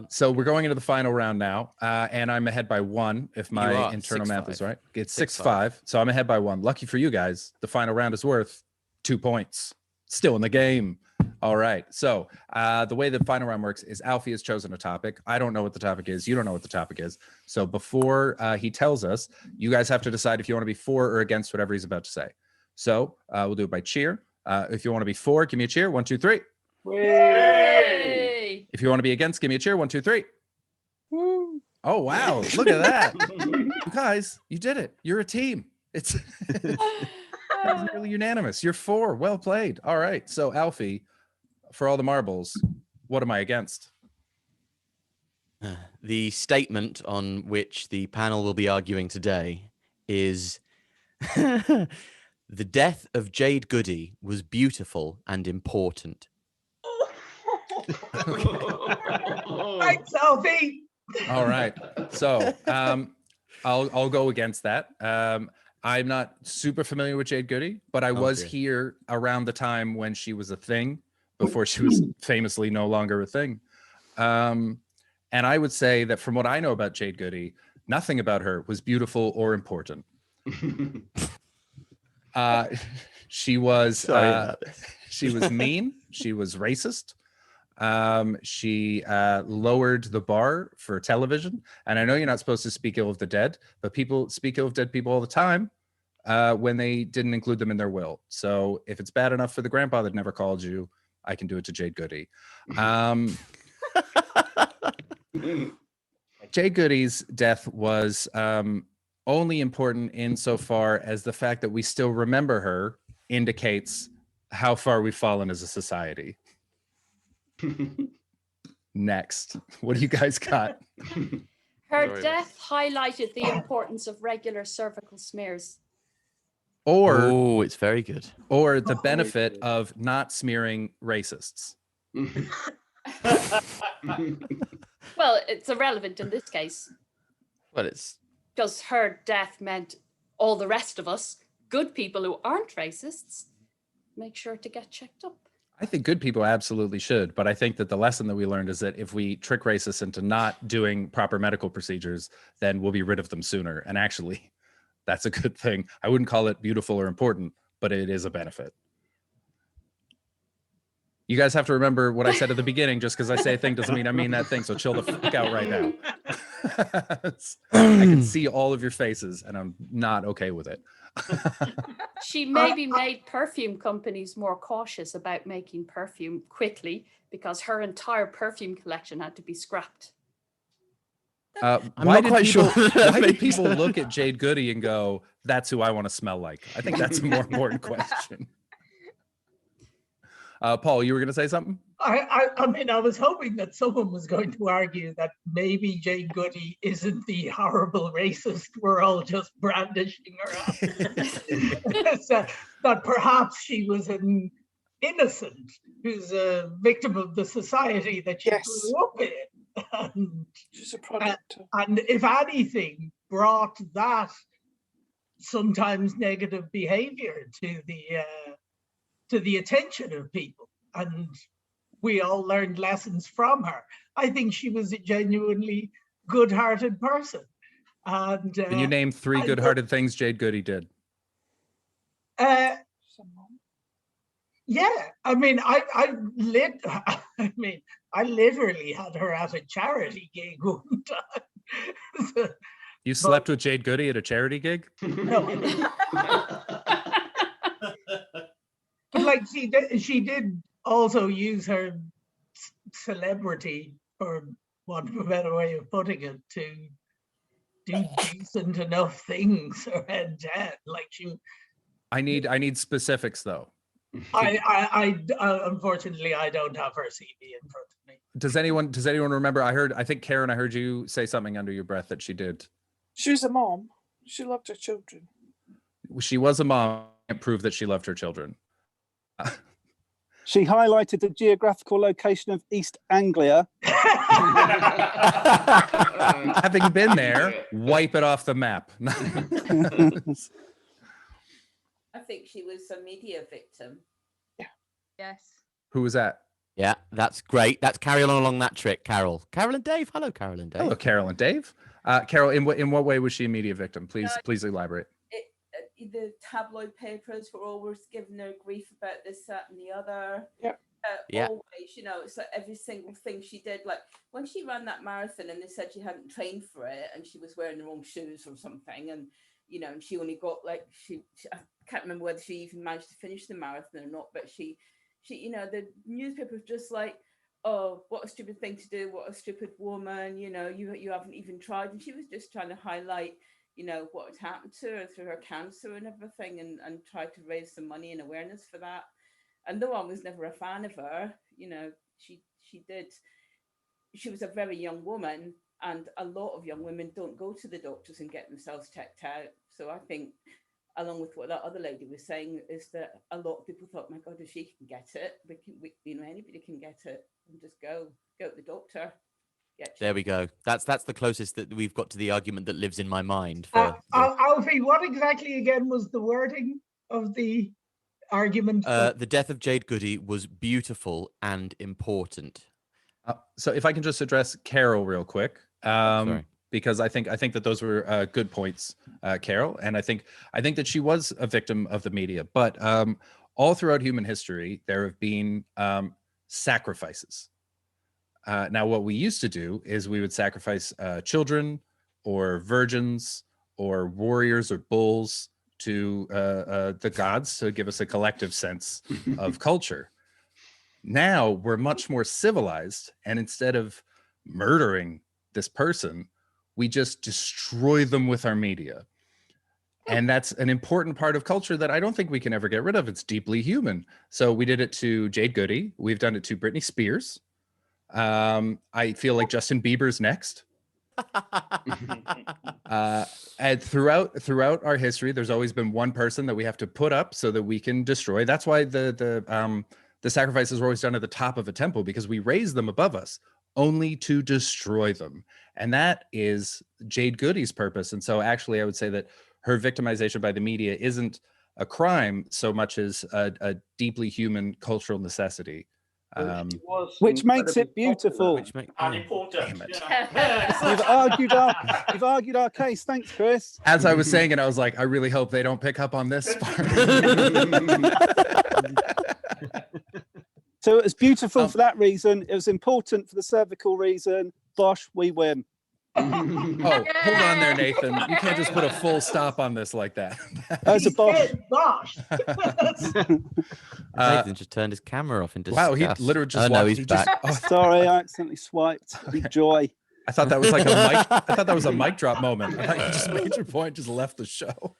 So we're going into the final round now, and I'm ahead by 1 if You my are, internal math is 6-5. right. It's 6-5. 6-5, so I'm ahead by 1. Lucky for you guys, the final round is worth 2 points. Still in the game. All right. So the way the final round works is Alfie has chosen a topic. I don't know what the topic is. You don't know what the topic is. So before he tells us, you guys have to decide if you want to be for or against whatever he's about to say. So we'll do it by cheer. If you want to be for, give me a cheer. 1, 2, 3. Yay! If you want to be against, give me a cheer. 1, 2, 3. Woo. Oh, wow. Look at that. You guys, you did it. You're a team. It's really unanimous. You're for. Well played. All right. So Alfie, for all the marbles, what am I against? The statement on which the panel will be arguing today is the death of Jade Goody was beautiful and important. Thanks, Alfie. All right. So I'll go against that. I'm not super familiar with Jade Goody, but I was here around the time when she was a thing, before she was famously no longer a thing. And I would say that from what I know about Jade Goody, nothing about her was beautiful or important. She was mean. She was racist. She lowered the bar for television. And I know you're not supposed to speak ill of the dead, but people speak ill of dead people all the time when they didn't include them in their will. So if it's bad enough for the grandpa that never called you, I can do it to Jade Goody. Jade Goody's death was only important insofar as the fact that we still remember her indicates how far we've fallen as a society. Next, what do you guys got? Her death highlighted the importance of regular cervical smears. Or it's very good. Or the benefit of not smearing racists. Well, it's irrelevant in this case. Well, it's because her death meant all the rest of us, good people who aren't racists, make sure to get checked up. I think good people absolutely should, but I think that the lesson that we learned is that if we trick racists into not doing proper medical procedures, then we'll be rid of them sooner. And actually, that's a good thing. I wouldn't call it beautiful or important, but it is a benefit. You guys have to remember what I said at the beginning. Just because I say a thing doesn't mean I mean that thing. So chill the fuck out right now. I can see all of your faces and I'm not okay with it. She maybe made perfume companies more cautious about making perfume quickly because her entire perfume collection had to be scrapped. Why did people look at Jade Goody and go, that's who I want to smell like? I think that's a more important question. Paul, you were going to say something? I mean, I was hoping that someone was going to argue that maybe Jade Goody isn't the horrible racist we're all just brandishing her as. That perhaps she was an innocent who's a victim of the society that she grew up in. And, she's a product. And if anything, brought that sometimes negative behavior to the attention of people, and we all learned lessons from her. I think she was a genuinely good-hearted person. And can you name 3 good-hearted things Jade Goody did? Yeah, I mean, I literally had her at a charity gig one time. You slept with Jade Goody at a charity gig? No. Like she did also use her celebrity, for want of a better way of putting it, to do decent enough things around death. Like I need specifics though. I unfortunately I don't have her CV in front of me. Does anyone remember? I think Karen, I heard you say something under your breath that she did. She was a mom. She loved her children. She was a mom. Can't prove that she loved her children. She highlighted the geographical location of East Anglia. Having been there, wipe it off the map. I think she was a media victim. Yeah. Yes. Who was that? Yeah, that's great. That's carry on along that trick, Carol. Carol and Dave. Hello, Carol and Dave. Hello, Carol and Dave. Carol, in what way was she a media victim? Please elaborate. The tabloid papers were always giving her grief about this, that, and the other. Yep. Yeah. Always, it's like every single thing she did. Like when she ran that marathon and they said she hadn't trained for it and she was wearing the wrong shoes or something, and and she only got like she I can't remember whether she even managed to finish the marathon or not, but she the newspaper was just like, oh, what a stupid thing to do, what a stupid woman, you haven't even tried. And she was just trying to highlight what had happened to her through her cancer and everything, and try to raise some money and awareness for that. And though I was never a fan of her, she was a very young woman, and a lot of young women don't go to the doctors and get themselves checked out. So I think, along with what that other lady was saying, is that a lot of people thought, my God, if she can get it, anybody can get it, and just go to the doctor. There we go. That's the closest that we've got to the argument that lives in my mind. Alfie, what exactly again was the wording of the argument? The death of Jade Goody was beautiful and important. So if I can just address Carol real quick, Sorry. because I think that those were good points, Carol, and I think that she was a victim of the media. But all throughout human history, there have been sacrifices. Now, what we used to do is we would sacrifice children or virgins or warriors or bulls to the gods to give us a collective sense of culture. Now we're much more civilized, and instead of murdering this person, we just destroy them with our media. And that's an important part of culture that I don't think we can ever get rid of. It's deeply human. So we did it to Jade Goody. We've done it to Britney Spears. I feel like Justin Bieber's next. And throughout our history, there's always been one person that we have to put up so that we can destroy. That's why the sacrifices were always done at the top of a temple, because we raise them above us only to destroy them. And that is Jade Goody's purpose. And so actually, I would say that her victimization by the media isn't a crime so much as a deeply human cultural necessity. Which makes it beautiful. And important. You've argued our case. Thanks, Chris. As I was saying it, I was like, I really hope they don't pick up on this part. So it was beautiful for that reason. It was important for the cervical reason. Bosh, we win. Oh, hold on there, Nathan. You can't just put a full stop on this like that. That's a bosh. Nathan just turned his camera off in disgust. Wow, he literally just no, he's back. Sorry, I accidentally swiped. Joy. I thought that was like a mic. I thought that was a mic drop moment. I thought you just made your point, just left the show.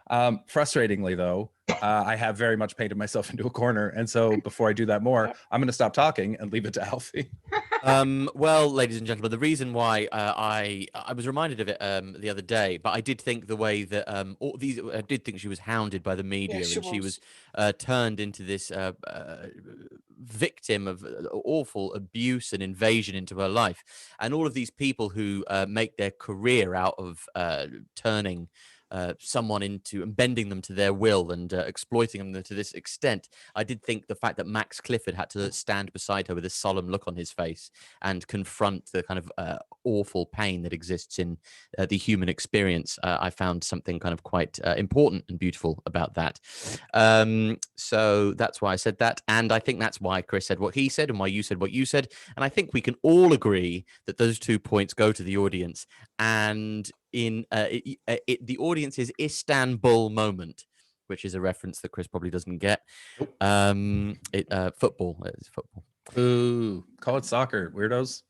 Frustratingly, though, I have very much painted myself into a corner, and so before I do that more, I'm going to stop talking and leave it to Alfie. Well, ladies and gentlemen, the reason why I was reminded of it the other day, but I did think the way that I did think she was hounded by the media, Yeah, she was turned into this victim of awful abuse and invasion into her life, and all of these people who make their career out of turning someone into and bending them to their will and exploiting them to this extent. I did think the fact that Max Clifford had to stand beside her with a solemn look on his face and confront the kind of awful pain that exists in the human experience, I found something kind of quite important and beautiful about that. So that's why I said that. And I think that's why Chris said what he said and why you said what you said. And I think we can all agree that those 2 points go to the audience. And in the audience's Istanbul moment, which is a reference that Chris probably doesn't get. Football. It's football. Ooh, call it soccer, weirdos.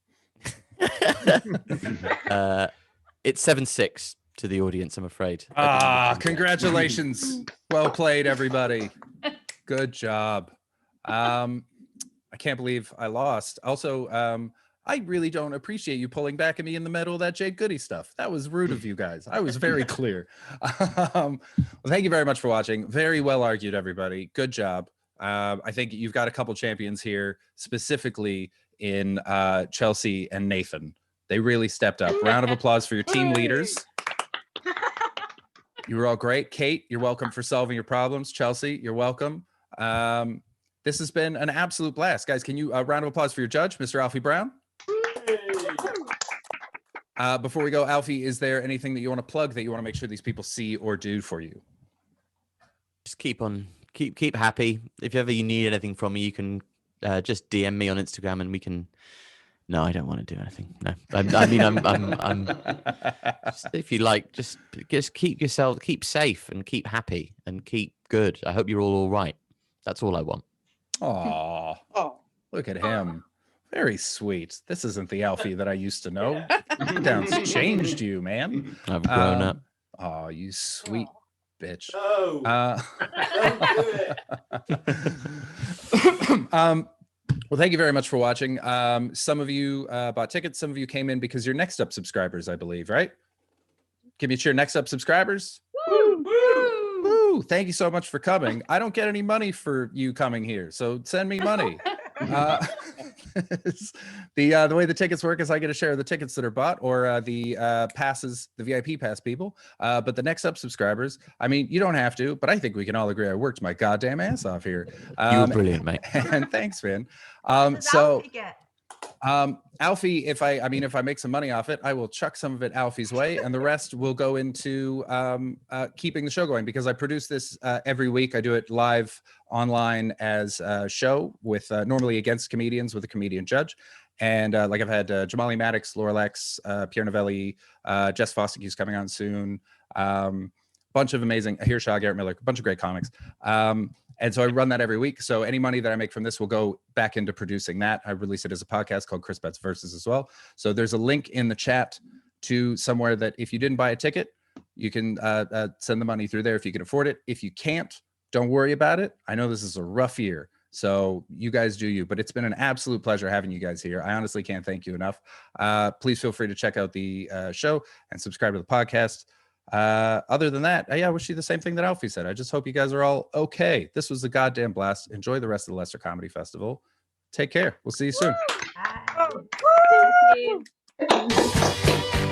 It's 7-6 to the audience, I'm afraid. Congratulations. Well played, everybody. Good job. I can't believe I lost. Also, I really don't appreciate you pulling back at me in the middle of that Jade Goody stuff. That was rude of you guys. I was very clear. Well, thank you very much for watching. Very well argued, everybody. Good job. I think you've got a couple champions here, specifically in Chelsea and Nathan. They really stepped up. Round of applause for your team leaders. You were all great. Kate, you're welcome for solving your problems. Chelsea, you're welcome. This has been an absolute blast. Guys, can you round of applause for your judge, Mr. Alfie Brown? Before we go, Alfie, is there anything that you want to plug that you want to make sure these people see or do for you? Just keep on keep happy. If ever you need anything from me, you can just DM me on Instagram, and we can. No, I don't want to do anything. No, I mean, I'm just, if you like, just keep safe and keep happy and keep good. I hope you're all right. That's all I want. Aw. Oh, Look at him. Very sweet. This isn't the Alfie that I used to know. Lockdown's changed you, man. I've grown up. Oh, you sweet bitch. No. Don't do it. Well, thank you very much for watching. Some of you bought tickets. Some of you came in because you're Next Up subscribers, I believe, right? Give me a cheer, Next Up subscribers. Woo! Woo! Thank you so much for coming. I don't get any money for you coming here, so send me money. The way the tickets work is I get a share of the tickets that are bought, or the passes, the VIP pass people. But the Next Up subscribers, I mean, you don't have to, but I think we can all agree I worked my goddamn ass off here. You were brilliant, mate. And thanks, Finn. What does Alfie get? Alfie, if I make some money off it, I will chuck some of it Alfie's way, and the rest will go into keeping the show going, because I produce this every week. I do it live online as a show with normally against comedians with a comedian judge. And like I've had Jamali Maddox, Laura Lex, Pierre Novelli, Jess Fossicky's coming on soon. Bunch of amazing, Hearshaw, Garrett Miller, a bunch of great comics. And so I run that every week. So any money that I make from this will go back into producing that. I release it as a podcast called Chris Betts Versus as well. So there's a link in the chat to somewhere that if you didn't buy a ticket, you can send the money through there if you can afford it. If you can't, don't worry about it. I know this is a rough year, so you guys do you, but it's been an absolute pleasure having you guys here. I honestly can't thank you enough. Please feel free to check out the show and subscribe to the podcast. Other than that, I wish you the same thing that Alfie said. I just hope you guys are all okay. This was a goddamn blast. Enjoy the rest of the Leicester Comedy Festival. Take care. We'll see you soon. Bye. Thank you.